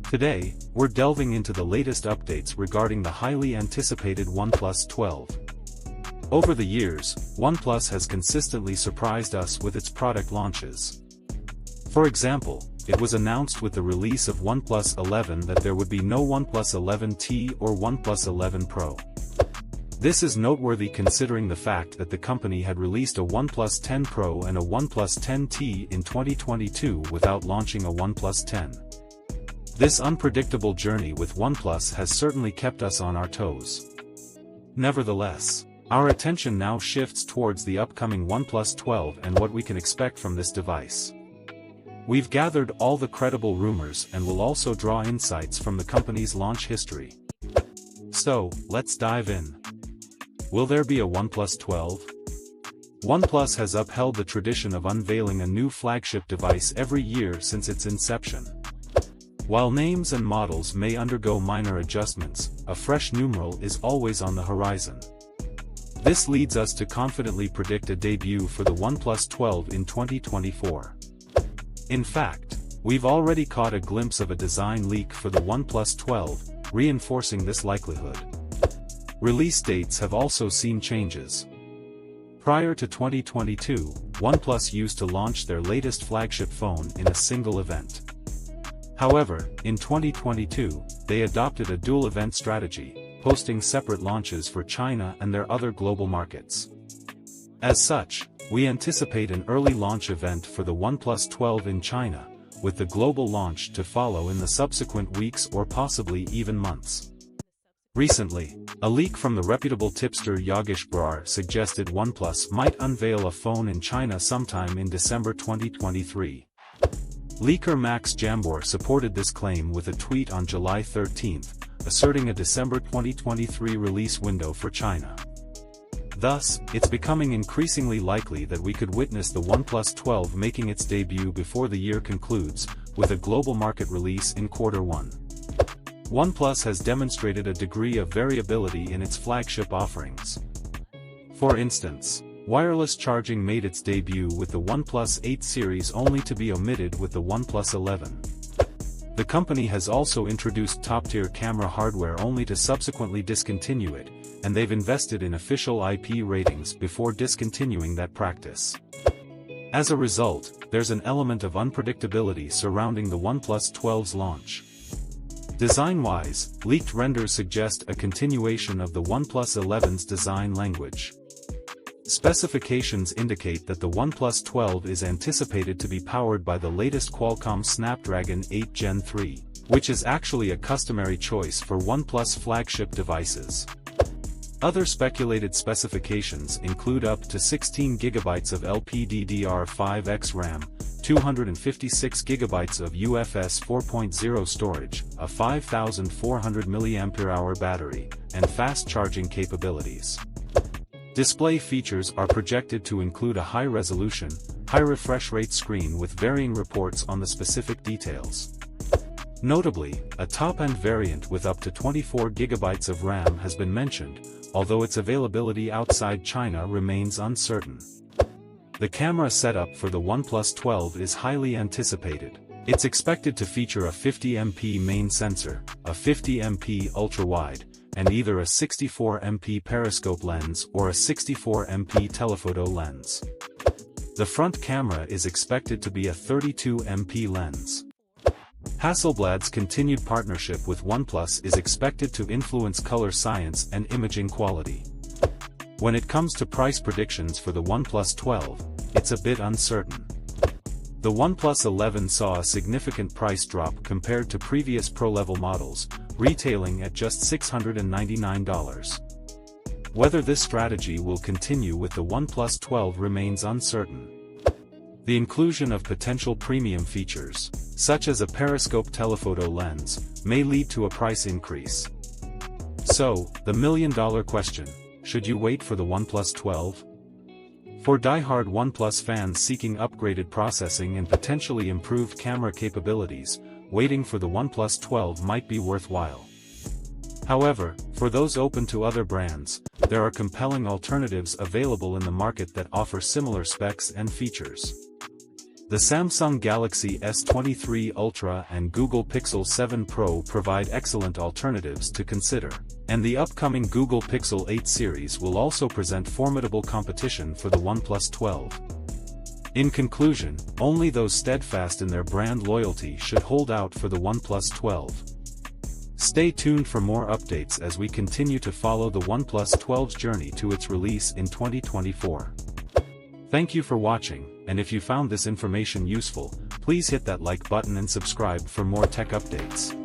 Today, we're delving into the latest updates regarding the highly anticipated OnePlus 12. Over the years, OnePlus has consistently surprised us with its product launches. For example, it was announced with the release of OnePlus 11 that there would be no OnePlus 11T or OnePlus 11 Pro. This is noteworthy considering the fact that the company had released a OnePlus 10 Pro and a OnePlus 10T in 2022 without launching a OnePlus 10. This unpredictable journey with OnePlus has certainly kept us on our toes. Nevertheless, our attention now shifts towards the upcoming OnePlus 12 and what we can expect from this device. We've gathered all the credible rumors and will also draw insights from the company's launch history. So, let's dive in. Will there be a OnePlus 12? OnePlus has upheld the tradition of unveiling a new flagship device every year since its inception. While names and models may undergo minor adjustments, a fresh numeral is always on the horizon. This leads us to confidently predict a debut for the OnePlus 12 in 2024. In fact, we've already caught a glimpse of a design leak for the OnePlus 12, reinforcing this likelihood. Release dates have also seen changes. Prior to 2022, OnePlus used to launch their latest flagship phone in a single event. However, in 2022, they adopted a dual-event strategy, posting separate launches for China and their other global markets. As such, we anticipate an early launch event for the OnePlus 12 in China, with the global launch to follow in the subsequent weeks or possibly even months. Recently, a leak from the reputable tipster Yogesh Brar suggested OnePlus might unveil a phone in China sometime in December 2023. Leaker Max Jambor supported this claim with a tweet on July 13, asserting a December 2023 release window for China. Thus, it's becoming increasingly likely that we could witness the OnePlus 12 making its debut before the year concludes, with a global market release in Q1. OnePlus has demonstrated a degree of variability in its flagship offerings. For instance, wireless charging made its debut with the OnePlus 8 series only to be omitted with the OnePlus 11. The company has also introduced top-tier camera hardware only to subsequently discontinue it, and they've invested in official IP ratings before discontinuing that practice. As a result, there's an element of unpredictability surrounding the OnePlus 12's launch. Design-wise, leaked renders suggest a continuation of the OnePlus 11's design language. Specifications indicate that the OnePlus 12 is anticipated to be powered by the latest Qualcomm Snapdragon 8 Gen 3, which is actually a customary choice for OnePlus flagship devices. Other speculated specifications include up to 16GB of LPDDR5X RAM, 256GB of UFS 4.0 storage, a 5400 mAh battery, and fast charging capabilities. Display features are projected to include a high-resolution, high-refresh rate screen with varying reports on the specific details. Notably, a top-end variant with up to 24GB of RAM has been mentioned, although its availability outside China remains uncertain. The camera setup for the OnePlus 12 is highly anticipated. It's expected to feature a 50MP main sensor, a 50MP ultra-wide, and either a 64MP periscope lens or a 64MP telephoto lens. The front camera is expected to be a 32MP lens. Hasselblad's continued partnership with OnePlus is expected to influence color science and imaging quality. When it comes to price predictions for the OnePlus 12, it's a bit uncertain. The OnePlus 11 saw a significant price drop compared to previous Pro-level models, retailing at just $699. Whether this strategy will continue with the OnePlus 12 remains uncertain. The inclusion of potential premium features, such as a periscope telephoto lens, may lead to a price increase. So, the million-dollar question: should you wait for the OnePlus 12? For die-hard OnePlus fans seeking upgraded processing and potentially improved camera capabilities, waiting for the OnePlus 12 might be worthwhile. However, for those open to other brands, there are compelling alternatives available in the market that offer similar specs and features. The Samsung Galaxy S23 Ultra and Google Pixel 7 Pro provide excellent alternatives to consider, and the upcoming Google Pixel 8 series will also present formidable competition for the OnePlus 12. In conclusion, only those steadfast in their brand loyalty should hold out for the OnePlus 12. Stay tuned for more updates as we continue to follow the OnePlus 12's journey to its release in 2024. Thank you for watching, and if you found this information useful, please hit that like button and subscribe for more tech updates.